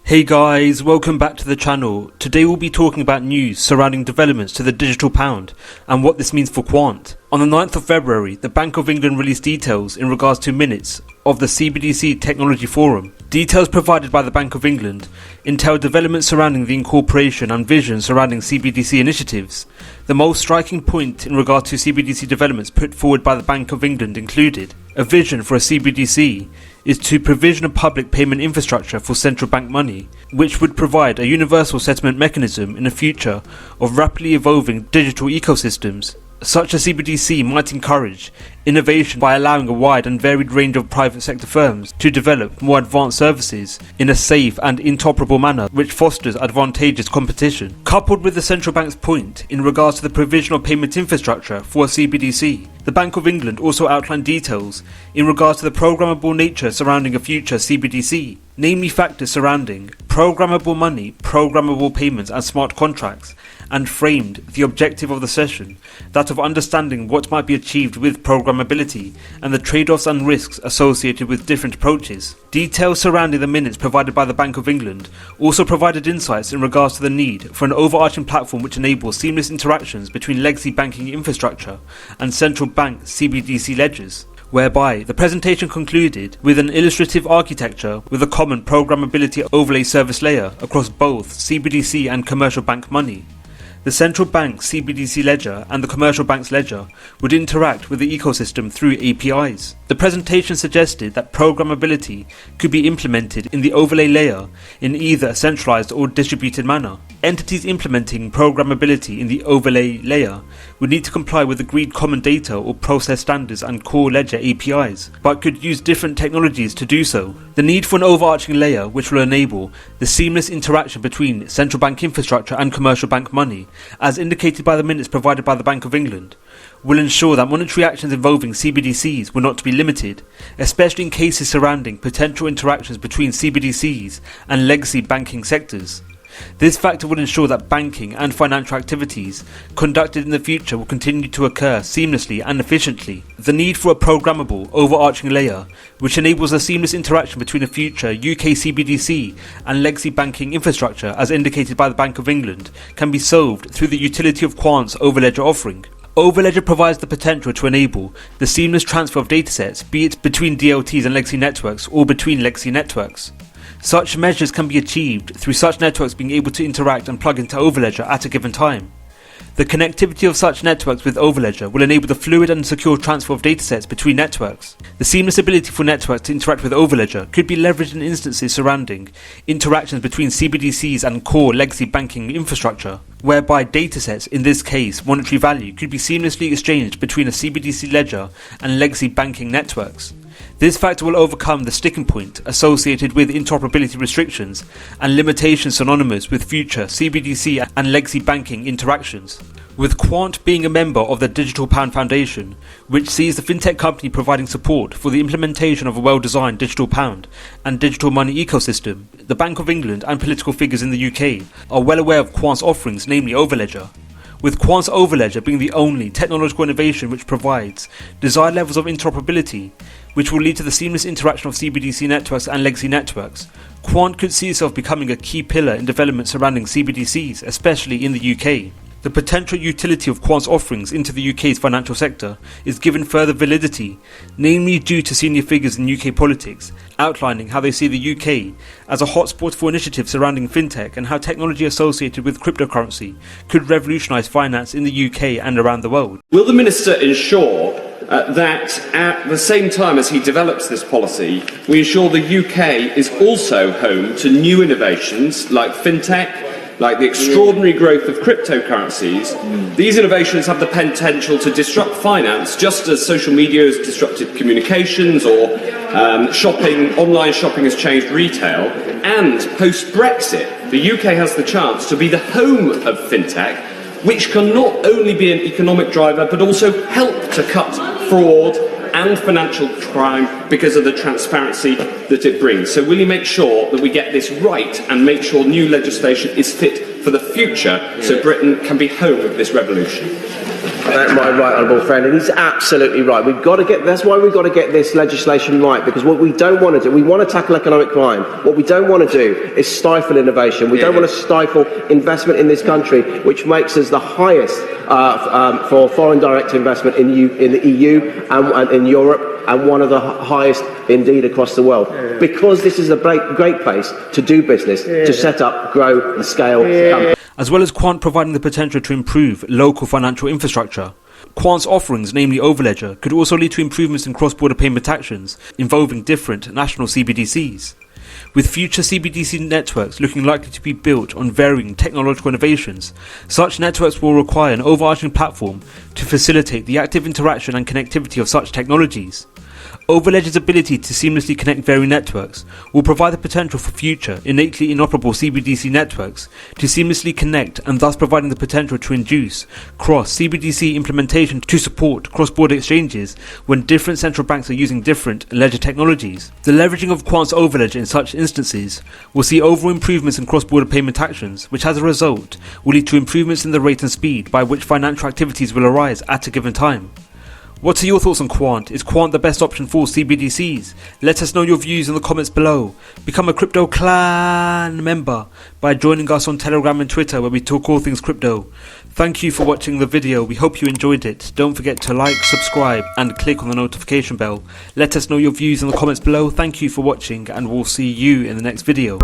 Hey guys, welcome back to the channel. Today we'll be talking about news surrounding developments to the digital pound and what this means for Quant. On the 9th of February, the Bank of England released details in regards to minutes of the CBDC Technology Forum. Details provided by the Bank of England entail developments surrounding the incorporation and vision surrounding CBDC initiatives. The most striking point in regard to CBDC developments put forward by the Bank of England included a vision for a CBDC is to provision a public payment infrastructure for central bank money, which would provide a universal settlement mechanism in a future of rapidly evolving digital ecosystems. Such a CBDC might encourage innovation by allowing a wide and varied range of private sector firms to develop more advanced services in a safe and interoperable manner which fosters advantageous competition. Coupled with the central bank's point in regards to the provision of payment infrastructure for a CBDC, the Bank of England also outlined details in regards to the programmable nature surrounding a future CBDC, namely factors surrounding programmable money, programmable payments and smart contracts, and framed the objective of the session, that of understanding what might be achieved with programmability and the trade-offs and risks associated with different approaches. Details surrounding the minutes provided by the Bank of England also provided insights in regards to the need for an overarching platform which enables seamless interactions between legacy banking infrastructure and central bank CBDC ledgers, whereby the presentation concluded with an illustrative architecture with a common programmability overlay service layer across both CBDC and commercial bank money. The central bank's CBDC ledger and the commercial bank's ledger would interact with the ecosystem through APIs. The presentation suggested that programmability could be implemented in the overlay layer in either a centralized or distributed manner. Entities implementing programmability in the overlay layer would need to comply with agreed common data or process standards and core ledger APIs, but could use different technologies to do so. The need for an overarching layer which will enable the seamless interaction between central bank infrastructure and commercial bank money, as indicated by the minutes provided by the Bank of England, will ensure that monetary actions involving CBDCs will not be limited, especially in cases surrounding potential interactions between CBDCs and legacy banking sectors. This factor will ensure that banking and financial activities conducted in the future will continue to occur seamlessly and efficiently. The need for a programmable, overarching layer which enables a seamless interaction between a future UK CBDC and legacy banking infrastructure, as indicated by the Bank of England, can be solved through the utility of Quant's overledger offering. Overledger provides the potential to enable the seamless transfer of datasets, be it between DLTs and legacy networks or between legacy networks. Such measures can be achieved through such networks being able to interact and plug into overledger at a given time. The connectivity of such networks with overledger will enable the fluid and secure transfer of datasets between networks. The seamless ability for networks to interact with overledger could be leveraged in instances surrounding interactions between CBDCs and core legacy banking infrastructure, whereby datasets, in this case monetary value, could be seamlessly exchanged between a CBDC ledger and legacy banking networks. This factor will overcome the sticking point associated with interoperability restrictions and limitations synonymous with future CBDC and legacy banking interactions. With Quant being a member of the Digital Pound Foundation, which sees the fintech company providing support for the implementation of a well-designed digital pound and digital money ecosystem, the Bank of England and political figures in the UK are well aware of Quant's offerings, namely overledger. With Quant's overledger being the only technological innovation which provides desired levels of interoperability, which will lead to the seamless interaction of CBDC networks and legacy networks, Quant could see itself becoming a key pillar in development surrounding CBDCs, especially in the UK. The potential utility of Quant's offerings into the UK's financial sector is given further validity, namely due to senior figures in UK politics outlining how they see the UK as a hotspot for initiatives surrounding fintech and how technology associated with cryptocurrency could revolutionise finance in the UK and around the world. Will the Minister ensure that at the same time as he develops this policy, we ensure the UK is also home to new innovations like fintech, like the extraordinary growth of cryptocurrencies? These innovations have the potential to disrupt finance, just as social media has disrupted communications or online shopping has changed retail. And post-Brexit, the UK has the chance to be the home of fintech, which can not only be an economic driver, but also help to cut fraud and financial crime because of the transparency that it brings. So will you make sure that we get this right and make sure new legislation is fit for the future so Britain can be home of this revolution? My right honourable friend, and he's absolutely right. That's why we've got to get this legislation right, because what we don't want to do, we want to tackle economic crime. What we don't want to do is stifle innovation. We don't want to stifle investment in this country, which makes us the highest for foreign direct investment in the EU and in Europe, and one of the highest indeed across the world. Because this is a great place to do business, to set up, grow and scale companies. As well as Quant providing the potential to improve local financial infrastructure, Quant's offerings, namely overledger, could also lead to improvements in cross-border payment actions involving different national CBDCs. With future CBDC networks looking likely to be built on varying technological innovations, such networks will require an overarching platform to facilitate the active interaction and connectivity of such technologies. Overledger's ability to seamlessly connect varying networks will provide the potential for future innately inoperable CBDC networks to seamlessly connect, and thus providing the potential to induce cross-CBDC implementation to support cross-border exchanges when different central banks are using different ledger technologies. The leveraging of Quant's overledger in such instances will see overall improvements in cross-border payment actions, which as a result will lead to improvements in the rate and speed by which financial activities will arise at a given time. What are your thoughts on Quant? Is Quant the best option for CBDCs? Let us know your views in the comments below. Become a Crypto Clan member by joining us on Telegram and Twitter, where we talk all things crypto. Thank you for watching the video. We hope you enjoyed it. Don't forget to like, subscribe and click on the notification bell. Let us know your views in the comments below. Thank you for watching, and we'll see you in the next video.